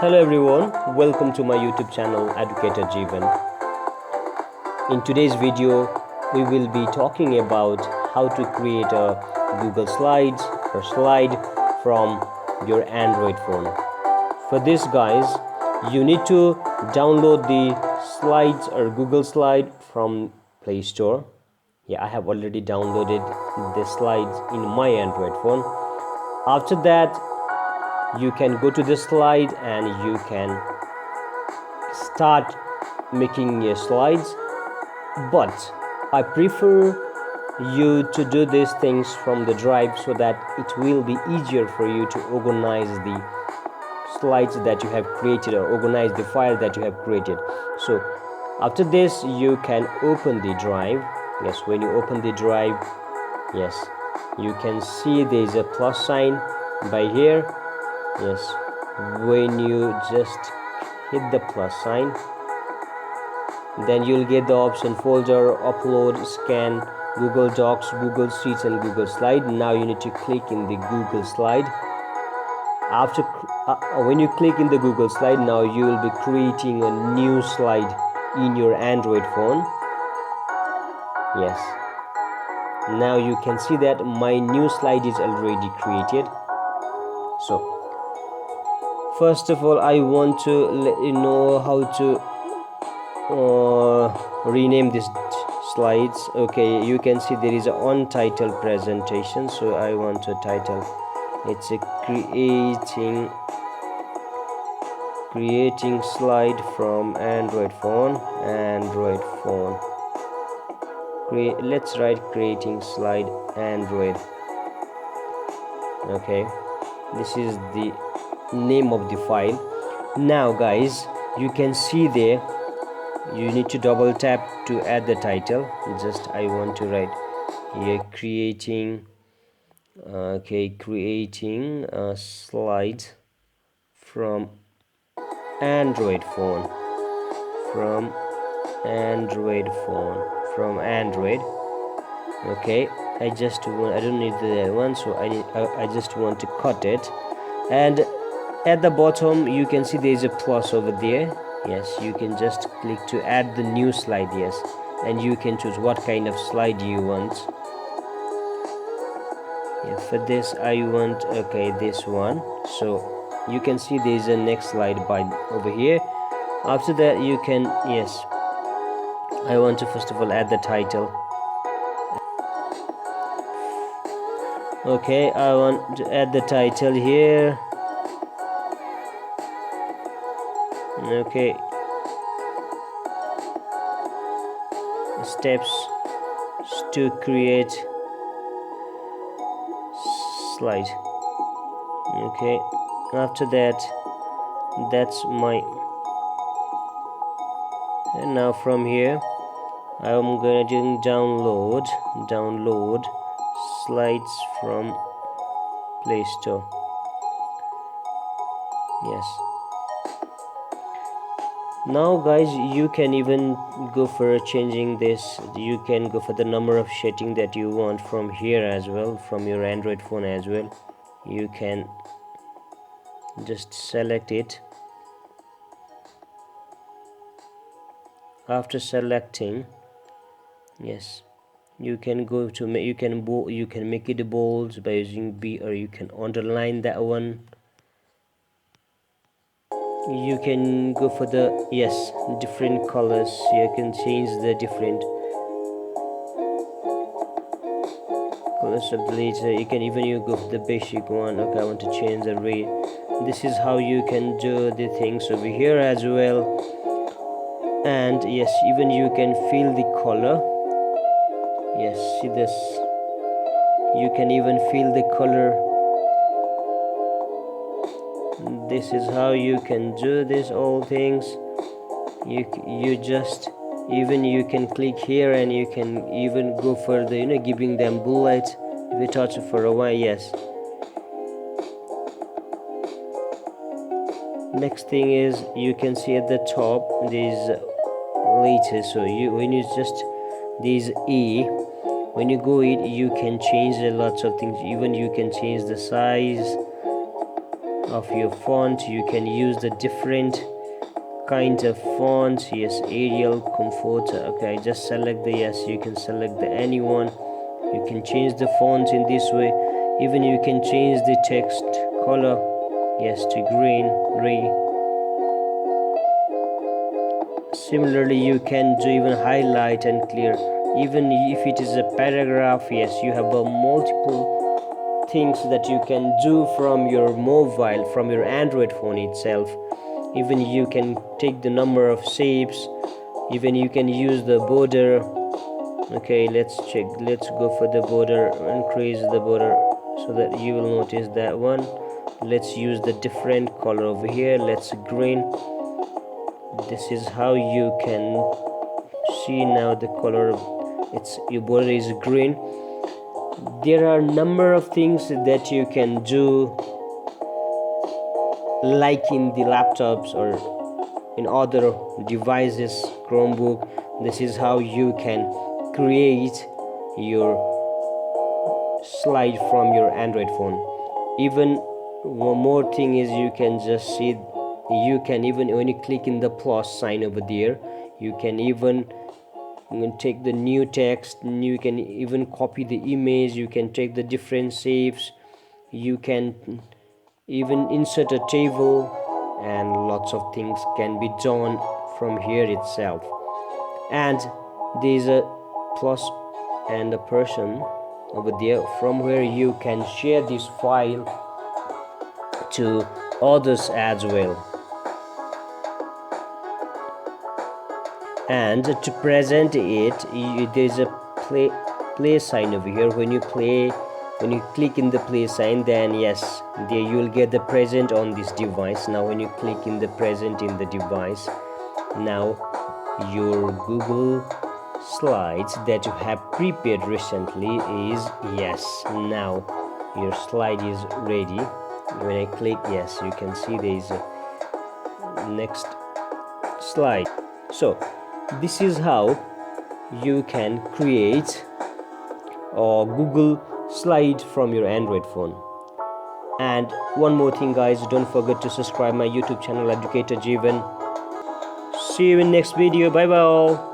Hello everyone, welcome to my YouTube channel Educator Jeevan. In today's video, we will be talking about how to create a Google Slides or slide from your Android phone. For this guys, you need to download the slides or Google Slide from Play Store. Yeah, I have already downloaded the slides in my Android phone. After that, you can go to the slide and you can start making your slides, but I prefer you to do these things from the drive so that it will be easier for you to organize the slides that you have created or organize the file that you have created. So after this, you can open the drive. Yes, when you open the drive, yes, you can see there is a plus sign by here. Yes, when you just hit the plus sign, then you'll get the option folder, upload, scan, Google Docs, Google Sheets and Google Slide. Now you need to click in the Google Slide. After when you click in the Google Slide, now you will be creating a new slide in your Android phone. Yes, now you can see that my new slide is already created. So first of all, I want to let you know how to rename these slides. Okay, you can see there is an untitled presentation, so I want to title it's a creating slide from Android phone. Let's write creating slide Android. Okay, this is the name of the file. Now guys, you can see there, you need to double tap to add the title. Just I want to write here creating a slide from Android phone, from Android. Okay, I don't need the one, so I just want to cut it. And at the bottom you can see there is a plus over there. Yes, you can just click to add the new slide. Yes, and you can choose what kind of slide you want. Yeah, for this I want this one. So you can see there is a next slide by over here. After that you can, yes, I want to first of all add the title. Okay, I want to add the title here. Okay, steps to create slide. Okay, after that, that's my, and now from here I'm gonna do download slides from Play Store. Yes, now guys, you can even go for changing this. You can go for the number of shading that you want from here as well, from your Android phone as well. You can just select it. After selecting, yes, you can go to you can make it bold by using B, or you can underline that one. You can go for the, yes, different colors. You can change the different colors of the letter. You can even go for the basic one. Okay, I want to change the red. This is how you can do the things over here as well. And yes, even you can feel the color. Yes, see this, you can even feel the color. This is how you can do this all things. You just, even you can click here and you can even go further, giving them bullets if you touch it for a while. Yes, next thing is you can see at the top these letters. So when you just these E, when you go it, you can change lots of things. Even you can change the size of your font. You can use the different kinds of fonts. Yes, Arial, Comfort. Okay, just select the, yes, you can select the anyone. You can change the fonts in this way. Even you can change the text color, yes, to green, gray. Similarly, you can do even highlight and clear. Even if it is a paragraph, yes, you have a multiple things that you can do from your mobile, from your Android phone itself. Even you can take the number of shapes. Even you can use the border. Okay, let's check. Let's go for the border, increase the border so that you will notice that one. Let's use the different color over here. Let's green. This is how you can see now the color. It's your border is green. There are a number of things that you can do, like in the laptops or in other devices, Chromebook. This is how you can create your slide from your Android phone. Even one more thing is, you can just see, you can even, when you click in the plus sign over there, you can even take the new text. You can even copy the image. You can take the different shapes. You can even insert a table, and lots of things can be done from here itself. And there's a plus and a person over there, from where you can share this file to others as well. And to present it, there's a play sign over here. When you click in the play sign, then yes, there you will get the present on this device. Now when you click in the present in the device, now your Google slides that you have prepared recently is, yes, now your slide is ready. When I click, yes, you can see there is a next slide. So this is how you can create a Google slide from your Android phone. And one more thing, guys, don't forget to subscribe my YouTube channel, Educator Jeevan. See you in next video. Bye bye all.